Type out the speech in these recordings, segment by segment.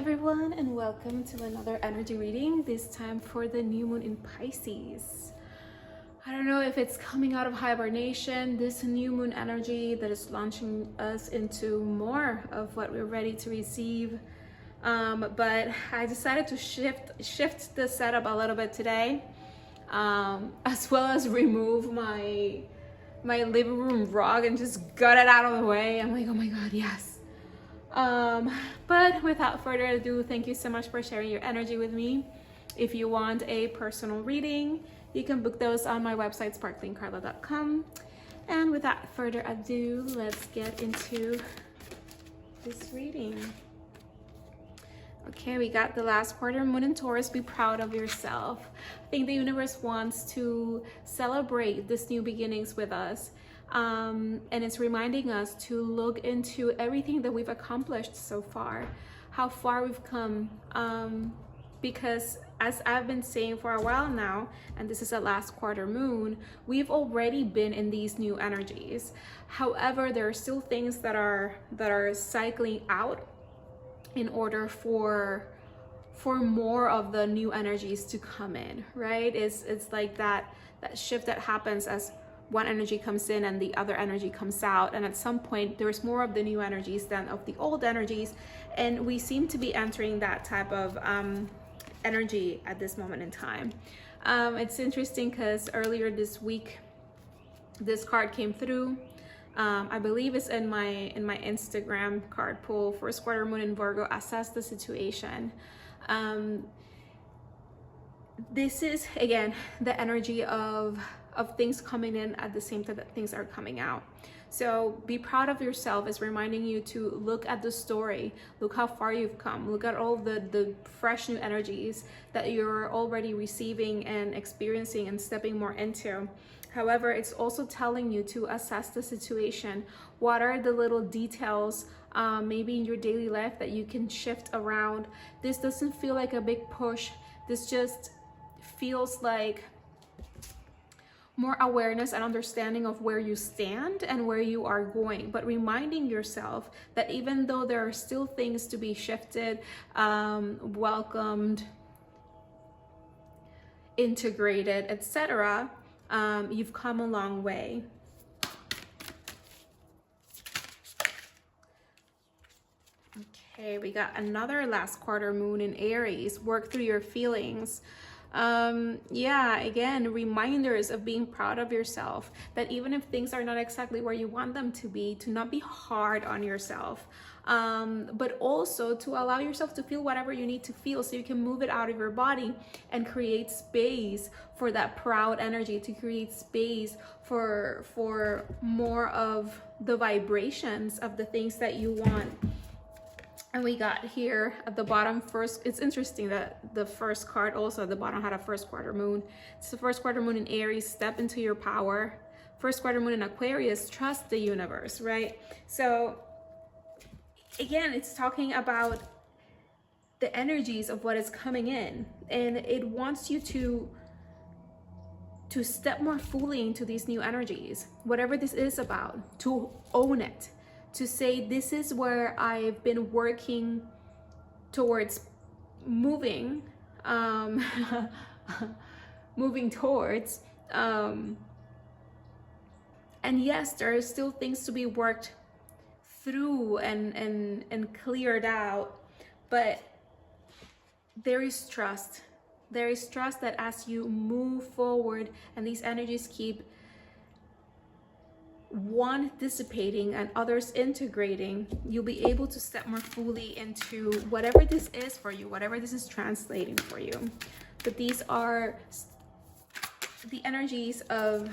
everyone, and welcome to another energy reading, this time for the new moon in Pisces. I don't know if it's coming out of hibernation, this new moon energy that is launching us into more of what we're ready to receive. But I decided to shift the setup a little bit today, as well as remove my living room rug and just gut it out of the way. I'm like, oh my god, yes. But without further ado, thank you so much for sharing your energy with me. If you want a personal reading, you can book those on my website, sparklingcarla.com. And without further ado, let's get into this reading. Okay, we got the last quarter moon in Taurus. Be proud of yourself. I think the universe wants to celebrate this new beginnings with us. And it's reminding us to look into everything that we've accomplished so far, how far we've come, because as I've been saying for a while now, and this is the last quarter moon, we've already been in these new energies. However, there are still things that are cycling out in order for more of the new energies to come in, right? It's like that shift that happens as one energy comes in and the other energy comes out, and at some point there's more of the new energies than of the old energies, and we seem to be entering that type of energy at this moment in time. It's interesting because earlier this week this card came through. I believe it's in my Instagram card pull. First quarter moon in Virgo, assess the situation. This is again the energy of things coming in at the same time that things are coming out. So be proud of yourself is reminding you to look at the story, look how far you've come, look at all the fresh new energies that you're already receiving and experiencing and stepping more into. However, it's also telling you to assess the situation. What are the little details maybe in your daily life that you can shift around? This doesn't feel like a big push. This just feels like more awareness and understanding of where you stand and where you are going, but reminding yourself that even though there are still things to be shifted, welcomed, integrated, etc., you've come a long way. Okay, we got another last quarter moon in Aries. Work through your feelings. Yeah, again, reminders of being proud of yourself, that even if things are not exactly where you want them to be, to not be hard on yourself, but also to allow yourself to feel whatever you need to feel so you can move it out of your body and create space for that proud energy, to create space for more of the vibrations of the things that you want. And we got here at the bottom first, it's interesting that the first card also at the bottom had a first quarter moon. It's the first quarter moon in Aries, step into your power. First quarter moon in Aquarius, trust the universe, right? So again, it's talking about the energies of what is coming in, and it wants you to step more fully into these new energies, whatever this is about, to own it. To say, this is where I've been working towards moving, moving towards. And yes, there are still things to be worked through and cleared out, but there is trust. There is trust that as you move forward and these energies keep one dissipating and others integrating, you'll be able to step more fully into whatever this is for you, whatever this is translating for you. But these are the energies of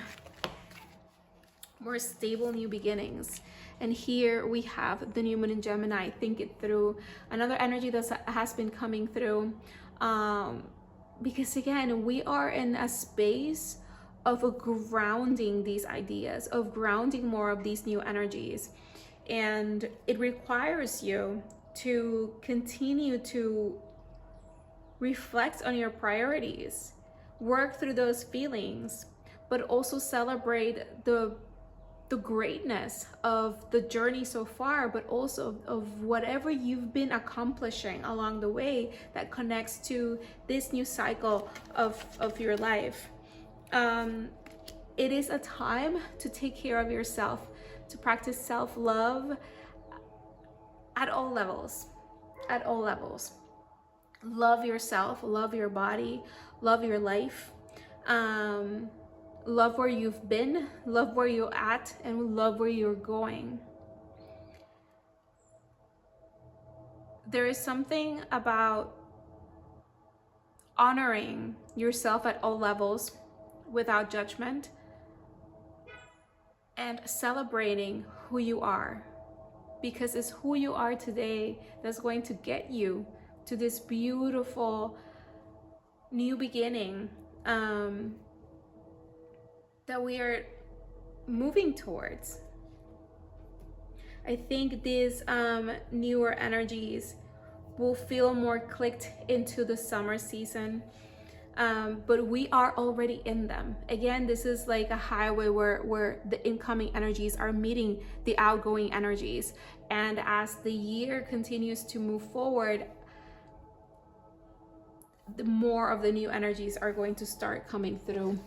more stable new beginnings. And here we have the new moon in Gemini. Think it through. Another energy that has been coming through, because again, we are in a space of grounding these ideas, of grounding more of these new energies. And it requires you to continue to reflect on your priorities, work through those feelings, but also celebrate the the greatness of the journey so far, but also of whatever you've been accomplishing along the way that connects to this new cycle of your life. It is a time to take care of yourself, to practice self-love at all levels, at all levels. Love yourself, love your body, love your life. Love where you've been, love where you're at, and love where you're going. There is something about honoring yourself at all levels without judgment and celebrating who you are, because it's who you are today that's going to get you to this beautiful new beginning that we are moving towards. I think these newer energies will feel more clicked into the summer season, but we are already in them. Again, this is like a highway where the incoming energies are meeting the outgoing energies. And as the year continues to move forward, the more of the new energies are going to start coming through.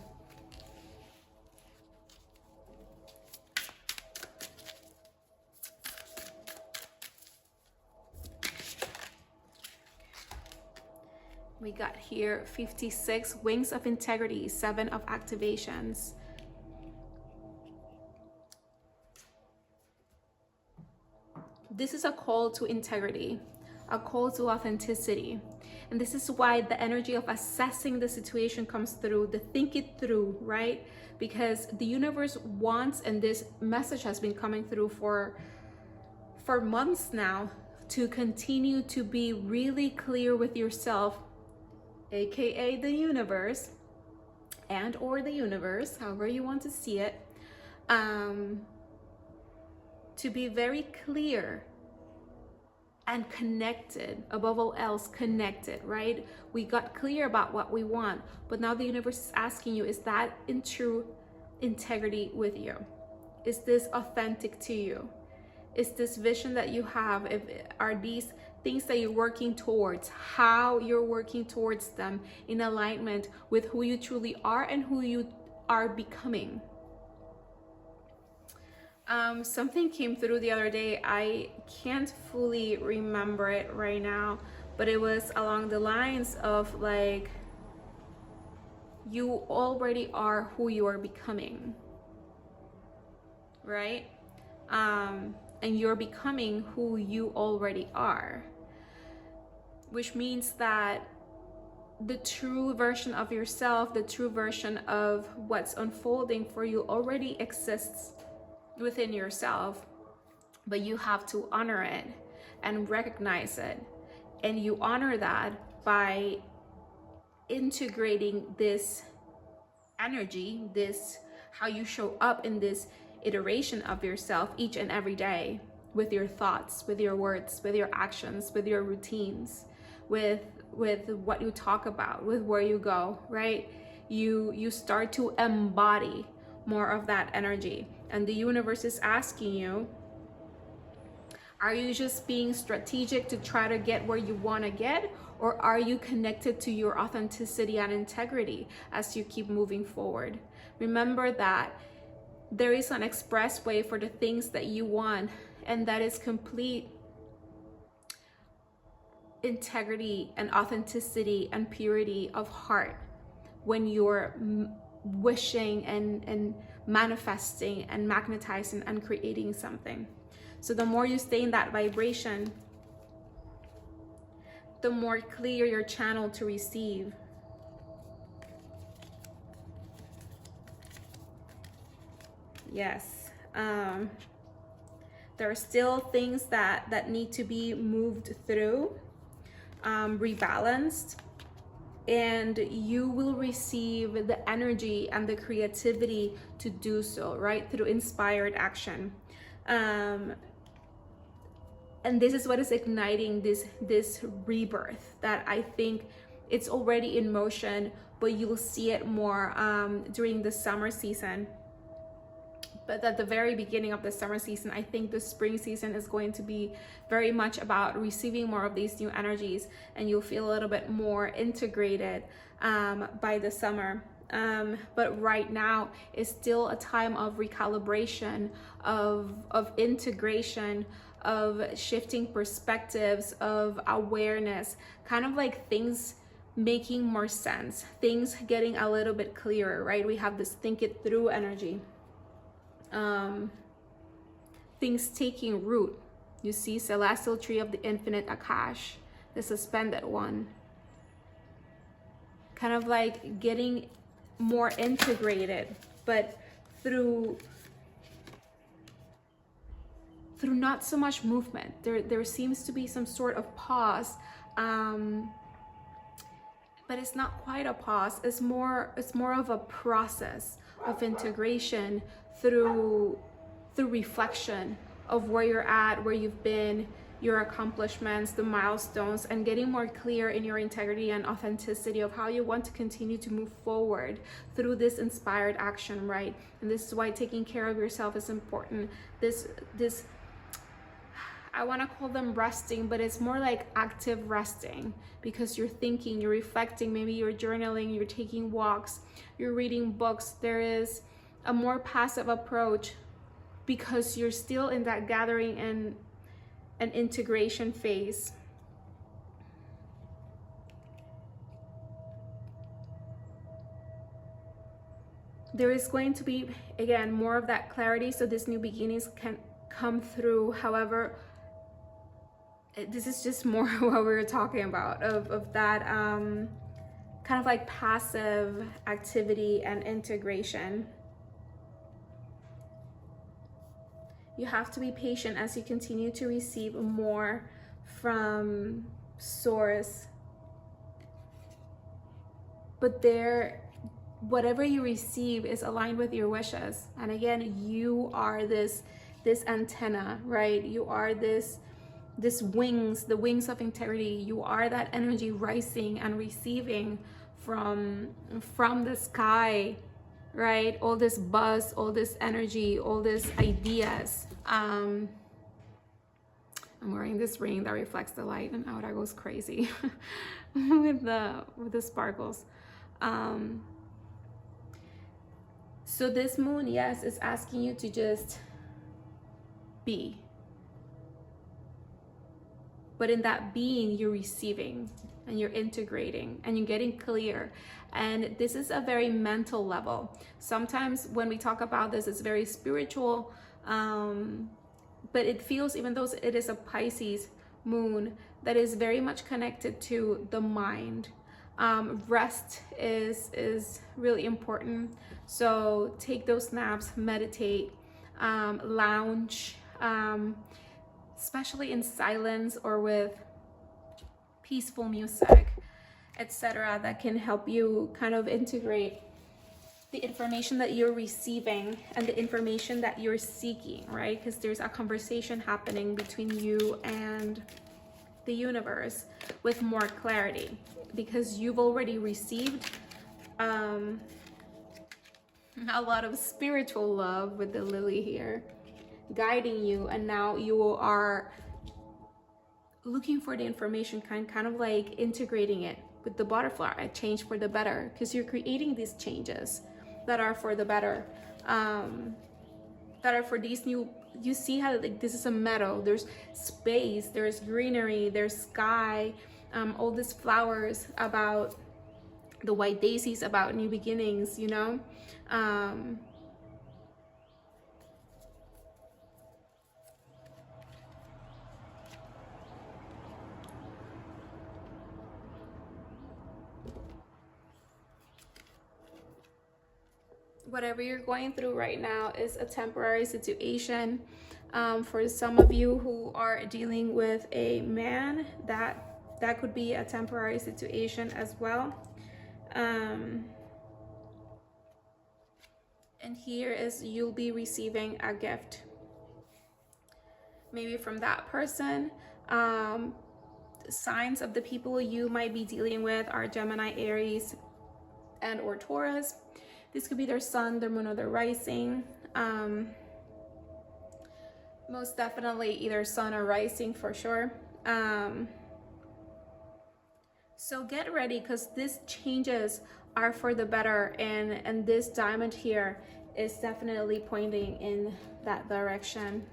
We got here 56 wings of integrity, 7 of activations. This is a call to integrity, a call to authenticity. And this is why the energy of assessing the situation comes through, the think it through, right? Because the universe wants, and this message has been coming through for months now, to continue to be really clear with yourself, aka the universe, and or the universe, however you want to see it, to be very clear and connected, above all else connected, right? We got clear about what we want, but now the universe is asking you, is that in true integrity with you? Is this authentic to you? Is this vision that you have, are these things that you're working towards, how you're working towards them in alignment with who you truly are and who you are becoming? Something came through the other day. I can't fully remember it right now, but it was along the lines of like, you already are who you are becoming, right? And you're becoming who you already are, which means that the true version of yourself, the true version of what's unfolding for you already exists within yourself, but you have to honor it and recognize it. And you honor that by integrating this energy, this how you show up in this iteration of yourself each and every day, with your thoughts, with your words, with your actions, with your routines, with what you talk about, with where you go, right? You start to embody more of that energy. And the universe is asking you, are you just being strategic to try to get where you want to get? Or are you connected to your authenticity and integrity as you keep moving forward? Remember that there is an expressway for the things that you want, and that is complete integrity and authenticity and purity of heart when you're wishing and manifesting and magnetizing and creating something. So the more you stay in that vibration, the more clear your channel to receive. Yes, there are still things that need to be moved through, rebalanced, and you will receive the energy and the creativity to do so, right? Through inspired action. And this is what is igniting this rebirth that I think it's already in motion, but you'll see it more during the summer season. But at the very beginning of the summer season, I think the spring season is going to be very much about receiving more of these new energies, and you'll feel a little bit more integrated by the summer. But right now is still a time of recalibration, of integration, of shifting perspectives, of awareness, kind of like things making more sense, things getting a little bit clearer, right? We have this think it through energy. Things taking root. You see, celestial tree of the infinite Akash, the suspended one. Kind of like getting more integrated, but through not so much movement. There seems to be some sort of pause, but it's not quite a pause. It's more of a process of integration through reflection of where you're at, where you've been, your accomplishments, the milestones, and getting more clear in your integrity and authenticity of how you want to continue to move forward through this inspired action, right? And this is why taking care of yourself is important. This I want to call them resting, but it's more like active resting, because you're thinking, you're reflecting, maybe you're journaling, you're taking walks, you're reading books. There is a more passive approach because you're still in that gathering and an integration phase. There is going to be, again, more of that clarity, so this new beginnings can come through. However, this is just more what we were talking about, of that kind of like passive activity and integration. You have to be patient as you continue to receive more from Source. But whatever you receive is aligned with your wishes. And again, you are this antenna, right? You are this wings, the wings of integrity. You are that energy rising and receiving from the sky, right? All this buzz, all this energy, all these ideas. I'm wearing this ring that reflects the light, and out I goes crazy with the sparkles. So this moon, yes, is asking you to just be. But in that being, you're receiving and you're integrating and you're getting clear. And this is a very mental level. Sometimes when we talk about this, it's very spiritual, but it feels, even though it is a Pisces moon, that is very much connected to the mind. Rest is really important. So take those naps, meditate, lounge, especially in silence or with peaceful music, etc., that can help you kind of integrate the information that you're receiving and the information that you're seeking, right? Because there's a conversation happening between you and the universe with more clarity, because you've already received a lot of spiritual love with the lily here guiding you, and now you are looking for the information, kind of like integrating it with the butterfly, a change for the better, because you're creating these changes that are for the better, that are for these new. You see how, like, this is a meadow, there's space, there's greenery, there's sky, all these flowers, about the white daisies, about new beginnings, you know. Whatever you're going through right now is a temporary situation. For some of you who are dealing with a man, that could be a temporary situation as well. And here is, you'll be receiving a gift, maybe from that person. Signs of the people you might be dealing with are Gemini, Aries, and or Taurus. This could be their sun, their moon, or their rising. Most definitely either sun or rising for sure. So get ready, because these changes are for the better, and this diamond here is definitely pointing in that direction.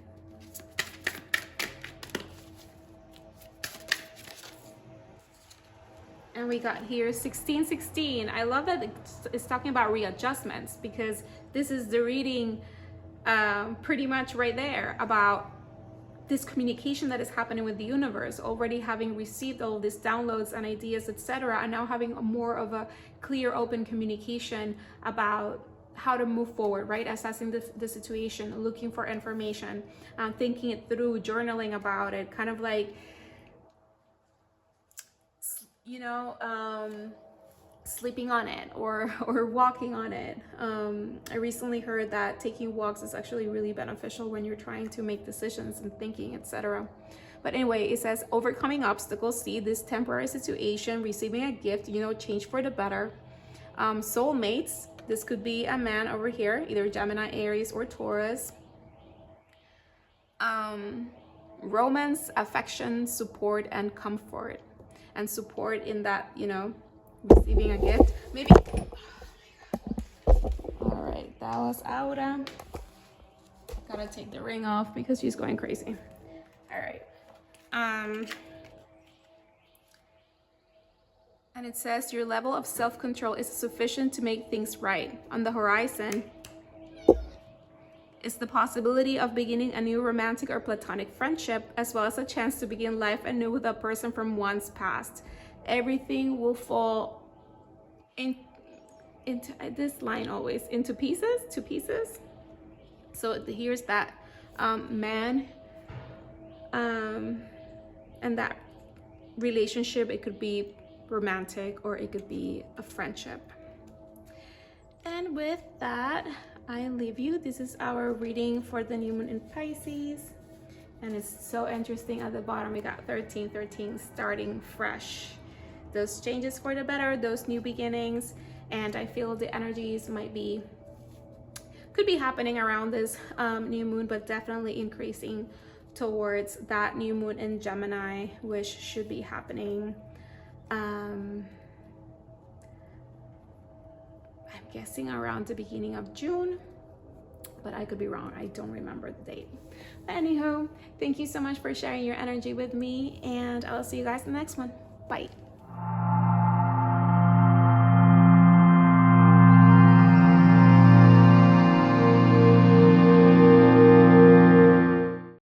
And we got here 1616. I love that it's talking about readjustments, because this is the reading pretty much right there about this communication that is happening with the universe, already having received all these downloads and ideas, etc., and now having more of a clear, open communication about how to move forward, right? Assessing the situation, looking for information, thinking it through, journaling about it, kind of like, you know, sleeping on it or walking on it. I recently heard that taking walks is actually really beneficial when you're trying to make decisions and thinking, etc. But anyway, it says overcoming obstacles, see this temporary situation, receiving a gift, you know, change for the better. Soulmates, this could be a man over here, either Gemini, Aries, or Taurus. Romance, affection, support, and comfort. And support in that, you know, receiving a gift, maybe. All right, that was Aura. Gotta take the ring off because she's going crazy. All right. And it says your level of self-control is sufficient to make things right. On the horizon is the possibility of beginning a new romantic or platonic friendship, as well as a chance to begin life anew with a person from one's past. Everything will fall into this line always, into pieces, to pieces. So here's that man, and that relationship. It could be romantic or it could be a friendship. And with that, I leave you. This is our reading for the new moon in Pisces, and it's so interesting. At the bottom we got 1313, starting fresh. Those changes for the better, those new beginnings, and I feel the energies could be happening around this new moon, but definitely increasing towards that new moon in Gemini, which should be happening I'm guessing around the beginning of June, but I could be wrong. I don't remember the date. But anyhow, thank you so much for sharing your energy with me, and I'll see you guys in the next one. Bye.